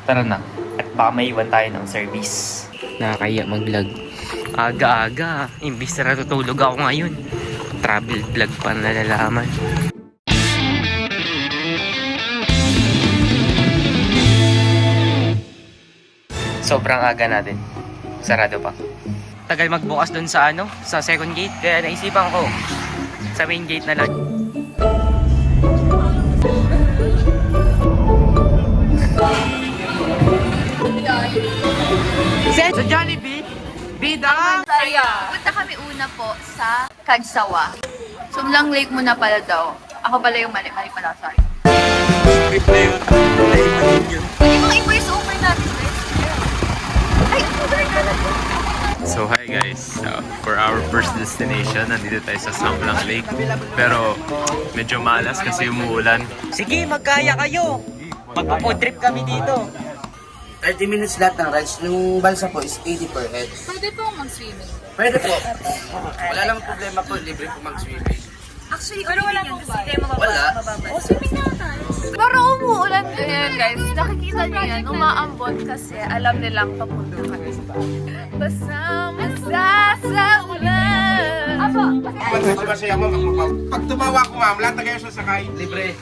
Tara na. At baka maiwan tayo ng service. Nakakaya mag-vlog. Aga-aga. Imbis na natutulog ako ngayon. Travel vlog pa nalalaman. Sobrang aga natin. Sarado pa. Tagal magbukas dun sa sa second gate. Kaya naisipan ko, sa main gate na lang. Sa Jollibee, bida! Punta kami una po sa Kagsawa. Sumlang Lake muna pala daw. Ako pala yung mali pala, sorry. Trip na yun. Pwede mga i-voice over natin, guys. Ay, over na lang. So hi guys, for our first destination, nandito tayo sa Sumlang Lake. Pero medyo malas kasi umuulan. Sige, magkaya kayo. Magpo-food trip kami dito. 30 minutes lahat ng rides. Yung balsa po is 80 per head. Pwede po mag-swimming. Pwede po. Wala lang problema po. Libre po mag-swimming. Actually, pero wala pong kasi Wala. O, swimming na tayo. Pero umuulan ngayon, guys. Nakikita niyo yan, umaambon kasi alam nilang papunta kami. Basta sa ulan. Apo. Masaya mo. Pag tumawa ko ma'am, lahat na kayo sasakay. Libre.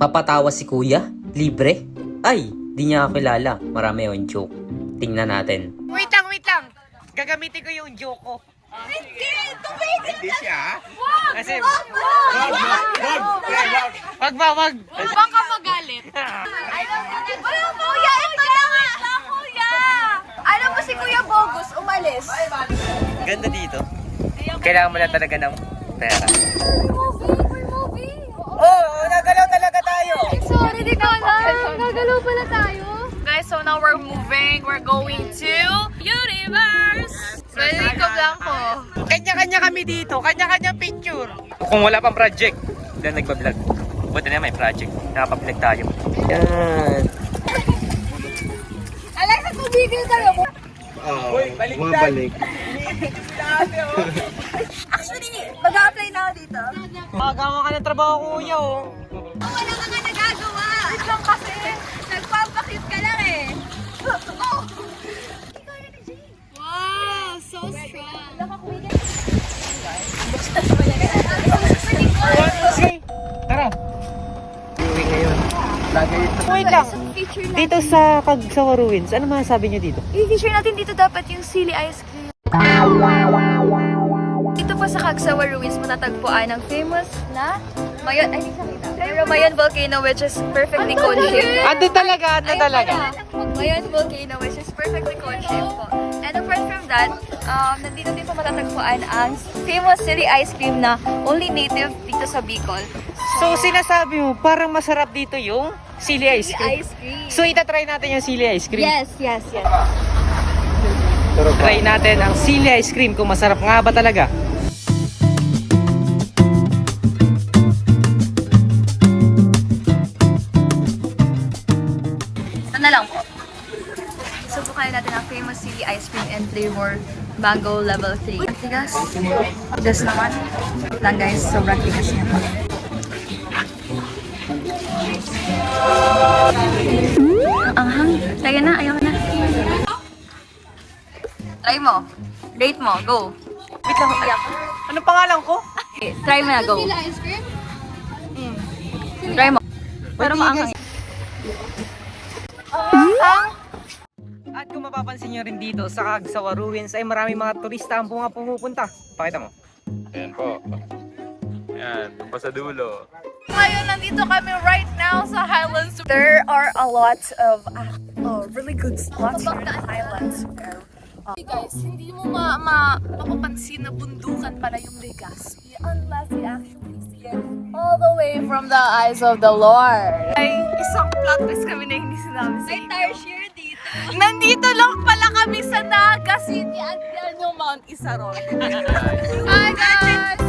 Mapatawa si kuya? Libre? Ay, di niya ako kilala. Marami yung joke. Tingnan natin. Wait lang. Gagamitin ko yung joke ko. Hindi siya. Kasi, wag. Baka magalit. Wala, kuya, ito na nga, kuya. Alam mo si Kuya Bogus, umalis. ganda dito. Kailangan mo na talaga ng pera. Movie. Oh, nagalaw talaga tayo. Sorry, di ko alam. Gagalaw pala tayo. Guys, so now we're moving. We're going to Universe. Pwede ko blanco. Kanya-kanya kami dito. Kanya-kanya picture. Kung wala pang project, then nagbablog. Buti na may project. Nakapag-vlog tayo. Yan. Alexa, tumigil kayo. Bumabalik. Actually, mag-a-apply na ako dito. Magawa ka ng trabaho, kuya, oh. Wala ka nga nagagawa. Wait lang kasi. Nagpapakit ka lang eh. Wow, so strong. Tara. Uwi ngayon. Wait lang. Dito sa Kagsawa Ruins, ano masasabi niyo dito? I-feature natin dito dapat yung Silly Ice Cream. Dito po sa Kagsawa Ruins matatagpuan ang famous na Mayon, ay hindi nakita. Pero Mayon Volcano which is perfectly cone-shaped. Ando talaga. Mayon Volcano which is perfectly cone-shaped po. And apart from that, nandito din po matatagpuan ang famous Silly Ice Cream na only native dito sa Bicol. So, sinasabi mo, parang masarap dito yung Silly Ice Cream. Ice Cream. So, itatry natin yung Silly Ice Cream. Yes. Try natin ang Silly Ice Cream kung masarap nga ba talaga. Ito na lang po. Subukan natin ang famous Silly Ice Cream and flavor mango level 3. Tigas. Tigas naman. Lang guys, sobrang tigas niya po. Ang hang. Tayo na, ayaw na. Try mo. Rate mo, go. Wait lang, anong pangalan ko? Okay, try mo na, go. Try mo. Pero maanghang. At kung mapapansin nyo rin dito sa Kagsawa Ruins ay maraming mga turista ang pumupunta. Pakita mo. Ayan po. Ayan, pa sa dulo. Ngayon, nandito kami right now sa Highlands. There are a lot of really good spots here in the Highlands. Hey guys, hindi mo mapapansin na bundukan pala yung Legazpi unless you actually see it all the way from the eyes of the Lord. Ay, isang plot twist kami na hindi sinabi sa inyo. May tarsier dito. Nandito lang pala kami sa Naga City at yan yung Mount Isaron. Hi guys!